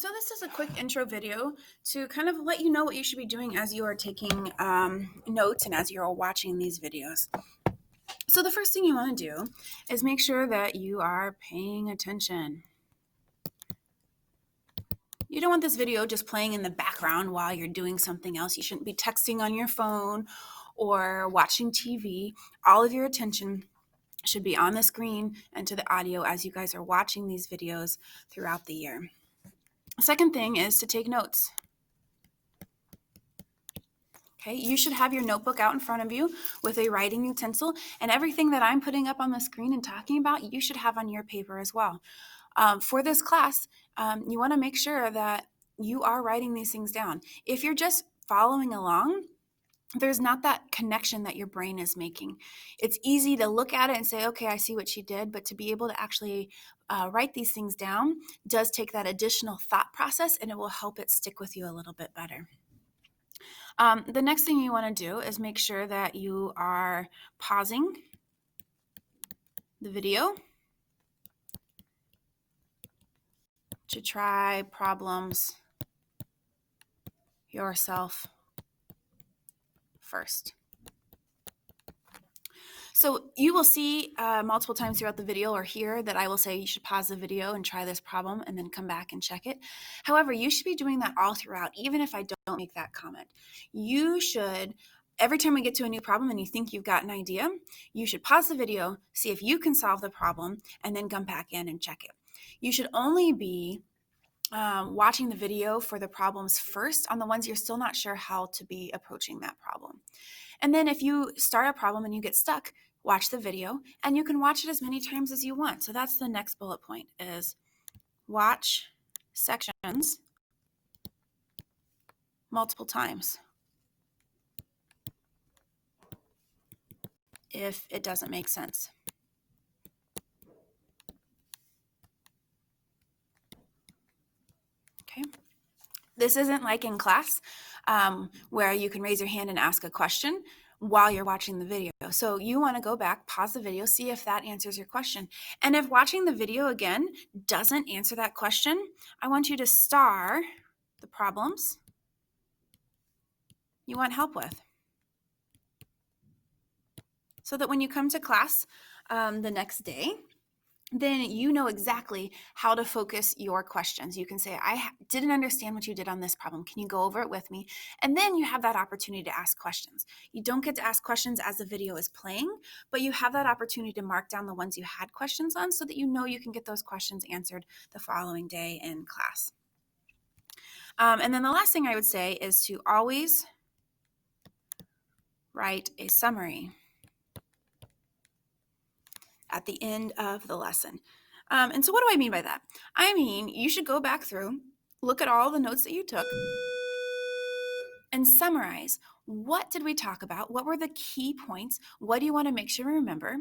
So this is a quick intro video to kind of let you know what you should be doing as you are taking notes and as you're watching these videos. So the first thing you want to do is make sure that you are paying attention. You don't want this video just playing in the background while you're doing something else. You shouldn't be texting on your phone or watching TV. All of your attention should be on the screen and to the audio as you guys are watching these videos throughout the year. Second thing is to take notes. Okay, you should have your notebook out in front of you with a writing utensil, and everything that I'm putting up on the screen and talking about, you should have on your paper as well. For this class, you want to make sure that you are writing these things down. If you're just following along, there's not that connection that your brain is making. It's easy to look at it and say, okay, I see what she did, but to be able to actually write these things down does take that additional thought process, and it will help it stick with you a little bit better. The next thing you want to do is make sure that you are pausing the video to try problems yourself first. So you will see multiple times throughout the video or hear that I will say you should pause the video and try this problem and then come back and check it. However, you should be doing that all throughout, even if I don't make that comment. You should, every time we get to a new problem and you think you've got an idea, you should pause the video, see if you can solve the problem, and then come back in and check it. You should only be watching the video for the problems first on the ones you're still not sure how to be approaching that problem. And then if you start a problem and you get stuck, watch the video, and you can watch it as many times as you want. So that's the next bullet point, is watch sections multiple times if it doesn't make sense. Okay. This isn't like in class where you can raise your hand and ask a question while you're watching the video. So you want to go back, pause the video, see if that answers your question. And if watching the video again doesn't answer that question, I want you to star the problems you want help with, so that when you come to class the next day, then you know exactly how to focus your questions. You can say, I didn't understand what you did on this problem. Can you go over it with me? And then you have that opportunity to ask questions. You don't get to ask questions as the video is playing, but you have that opportunity to mark down the ones you had questions on so that you know you can get those questions answered the following day in class. And then the last thing I would say is to always write a summary at the end of the lesson. And so what do I mean by that? I mean, you should go back through, look at all the notes that you took, and summarize. What did we talk about? What were the key points? What do you want to make sure you remember?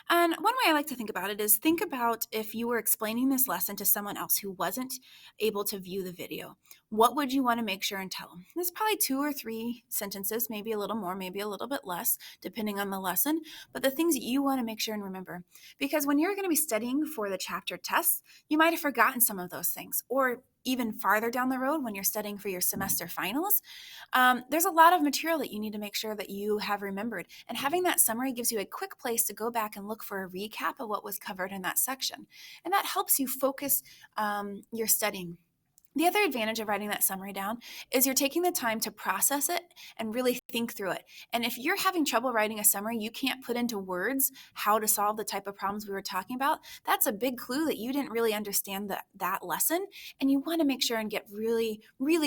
And one way I like to think about it is think about if you were explaining this lesson to someone else who wasn't able to view the video. What would you want to make sure and tell them? There's probably 2 or 3 sentences, maybe a little more, maybe a little bit less, depending on the lesson, but the things that you want to make sure and remember. Because when you're going to be studying for the chapter tests, you might have forgotten some of those things, or even farther down the road when you're studying for your semester finals, there's a lot of material that you need to make sure that you have remembered. And having that summary gives you a quick place to go back and look for a recap of what was covered in that section. And that helps you focus your studying. The other advantage of writing that summary down is you're taking the time to process it and really think through it. And if you're having trouble writing a summary, you can't put into words how to solve the type of problems we were talking about, that's a big clue that you didn't really understand that lesson. And you want to make sure and get really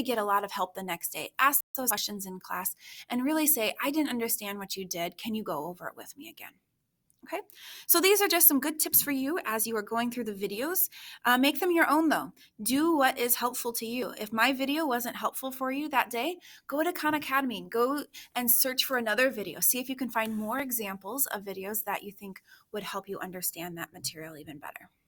get a lot of help the next day. Ask those questions in class and really say, I didn't understand what you did. Can you go over it with me again? Okay, so these are just some good tips for you as you are going through the videos. Make them your own though. Do what is helpful to you. If my video wasn't helpful for you that day, go to Khan Academy. Go and search for another video. See if you can find more examples of videos that you think would help you understand that material even better.